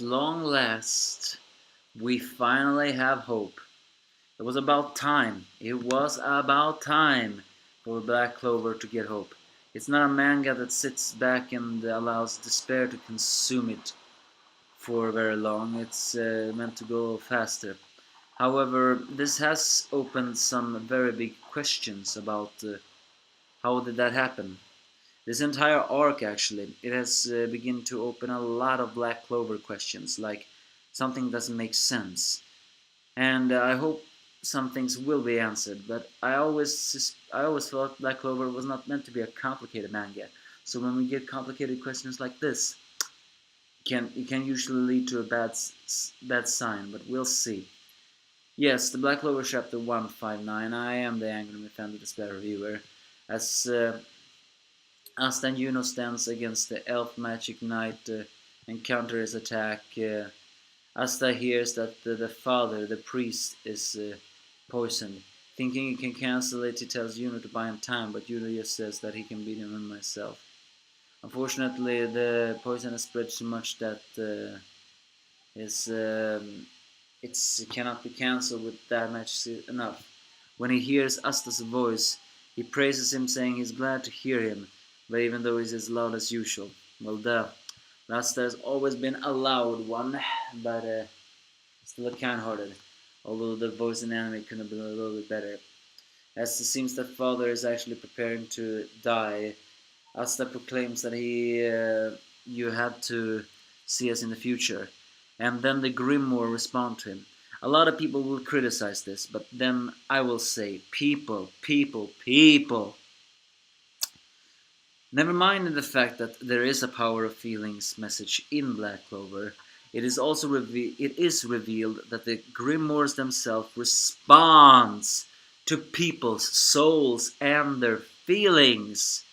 long last, we finally have hope. It was about time. It was about time for Black Clover to get hope. It's not a manga that sits back and allows despair to consume it for very long. It's meant to go faster. However, this has opened some very big questions about how did that happen. This entire arc, actually, it has begun to open a lot of Black Clover questions, like something doesn't make sense. And I hope some things will be answered, but I always thought Black Clover was not meant to be a complicated manga. So when we get complicated questions like this, it can usually lead to a bad sign, but we'll see. Yes, the Black Clover chapter 159. I am the Angry Fan, the Despair reviewer. As Asta and Juno stands against the elf magic knight and counter his attack. Asta hears that the father, the priest, is poisoned. Thinking he can cancel it, he tells Juno to buy him time, but Juno just says that he can beat him himself. Unfortunately, the poison has spread so much that it cannot be cancelled with that much enough. When he hears Asta's voice, he praises him, saying he's glad to hear him, but even though he's as loud as usual. Well, duh. Asta has always been a loud one, but still kind-hearted, although the voice in anime could have been a little bit better. As it seems that father is actually preparing to die, Asta proclaims that you had to see us in the future, and then the Grimoire respond to him. A lot of people will criticize this, but then I will say, people. Never mind the fact that there is a power of feelings message in Black Clover. It is also revealed that the Grimoires themselves responds to people's souls and their feelings.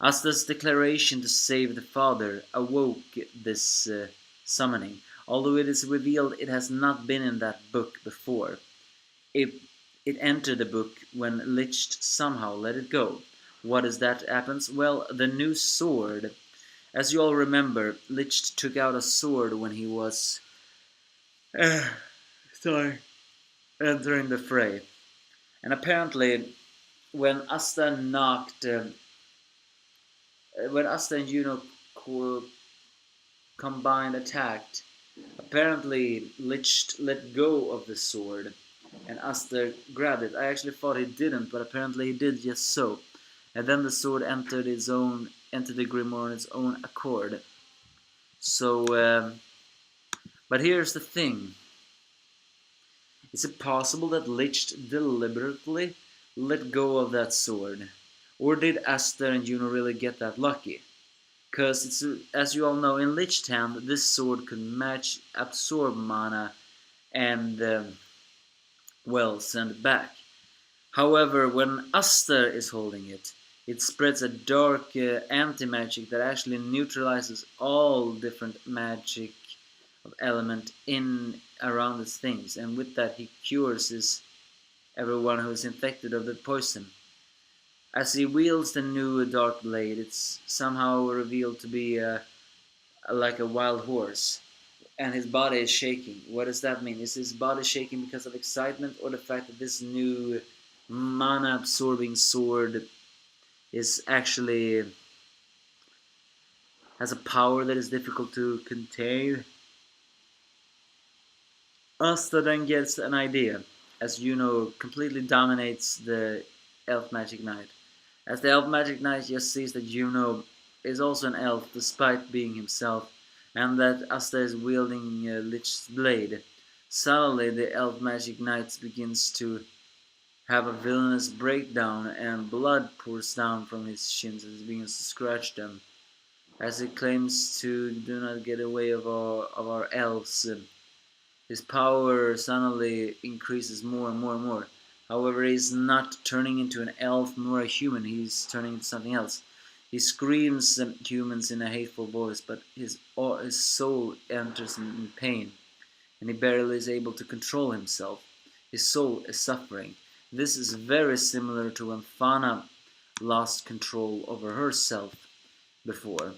Asta's declaration to save the father awoke this summoning, although it is revealed it has not been in that book before. It entered the book when Lich somehow let it go. What is that happens? Well, the new sword. As you all remember, Lich took out a sword when he was entering the fray. And apparently, when Asta and Juno combined attacked, apparently Lich let go of the sword and Asta grabbed it. I actually thought he didn't, but apparently he did just so. And then the sword entered the Grimoire on its own accord. So, but here's the thing. Is it possible that Lich deliberately let go of that sword? Or did Asta and Juno really get that lucky? Because, as you all know, in Lich Town, this sword could absorb mana and, send it back. However, when Asta is holding it, it spreads a dark anti-magic that actually neutralizes all different magic of element in around its things, and with that he cures everyone who is infected of the poison. As he wields the new dark blade, it's somehow revealed to be like a wild horse, and his body is shaking. What does that mean? Is his body shaking because of excitement, or the fact that this new mana-absorbing sword is actually has a power that is difficult to contain? Asta then gets an idea, as Juno completely dominates the elf magic knight. As the elf magic knight just sees that Juno is also an elf despite being himself, and that Asta is wielding Lich's blade, suddenly the elf magic knight begins to have a villainous breakdown, and blood pours down from his shins as he begins to scratch them. As he claims to do not get away of our elves, his power suddenly increases more and more and more. However, he's not turning into an elf nor a human, he's turning into something else. He screams humans in a hateful voice, but his soul enters in pain, and he barely is able to control himself. His soul is suffering. This is very similar to when Fana lost control over herself before.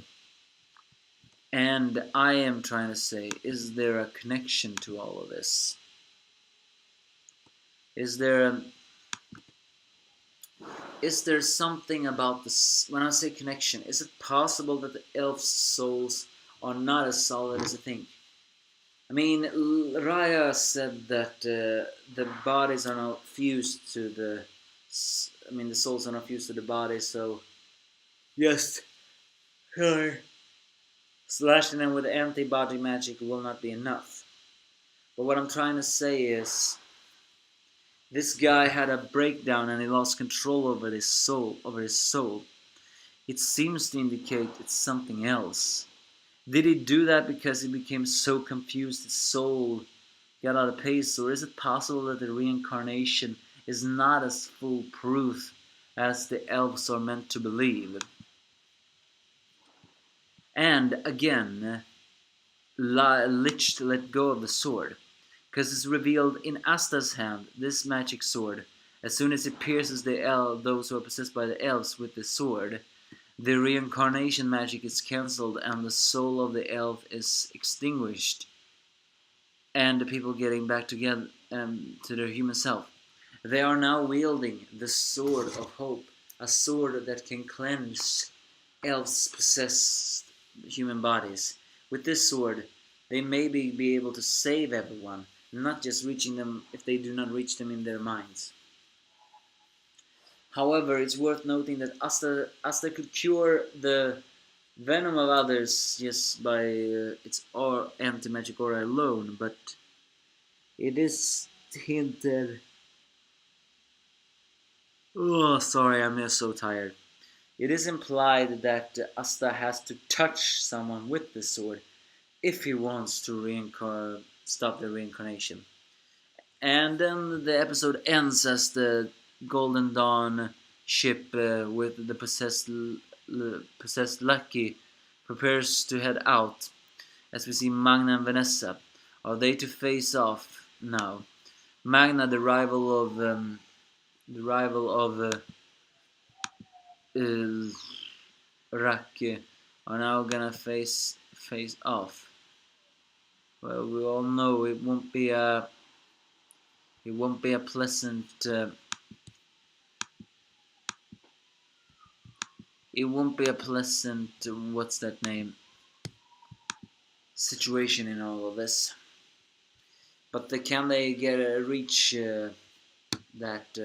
And I am trying to say, is there a connection to all of this? Is there is there something about this? When I say connection, is it possible that the elves' souls are not as solid as you think? I mean, Raya said that the bodies are not fused to the. I mean, the souls are not fused to the body, so yes, slashing them with antibody magic will not be enough. But what I'm trying to say is, this guy had a breakdown and he lost control over his soul. It seems to indicate it's something else. Did he do that because he became so confused his soul got out of pace, or is it possible that the reincarnation is not as foolproof as the elves are meant to believe? And again, Lich let go of the sword, because it's revealed in Asta's hand, this magic sword. As soon as it pierces those who are possessed by the elves with the sword, the reincarnation magic is cancelled and the soul of the elf is extinguished, and the people getting back together to their human self. They are now wielding the sword of hope, a sword that can cleanse elves possessed human bodies. With this sword, they may be able to save everyone, not just reaching them if they do not reach them in their minds. However, it's worth noting that Asta could cure the venom of others just by its anti-magic aura alone, but it is hinted. Oh, sorry, I'm just so tired. It is implied that Asta has to touch someone with the sword if he wants to stop the reincarnation. And then the episode ends as the Golden Dawn ship with the possessed Lucky prepares to head out. As we see Magna and Vanessa, are they to face off now? Magna, the rival of Raki, are now gonna face off. Well, we all know it won't be a pleasant what's that name, situation in all of this. But can they reach that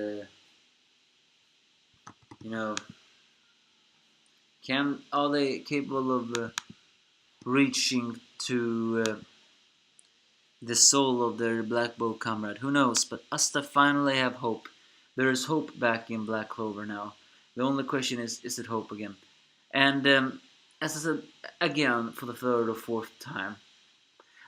are they capable of reaching to the soul of their Black Bow comrade? Who knows? But Asta finally have hope. There is hope back in Black Clover now. The only question is it hope again? And as I said again for the third or fourth time,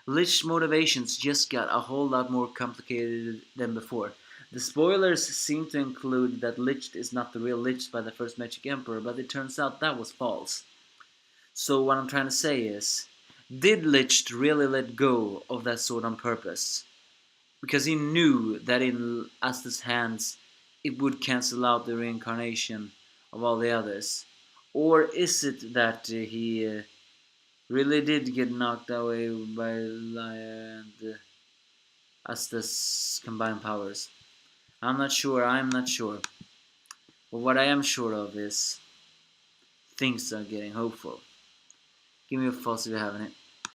Lich's motivations just got a whole lot more complicated than before. The spoilers seem to include that Lich is not the real Lich by the first Magic Emperor, but it turns out that was false. So what I'm trying to say is, did Lich really let go of that sword on purpose? Because he knew that in Asta's hands it would cancel out the reincarnation of all the others? Or is it that he really did get knocked away by Laia and Asta's combined powers? I'm not sure. But what I am sure of is things are getting hopeful. Give me a false if you have any.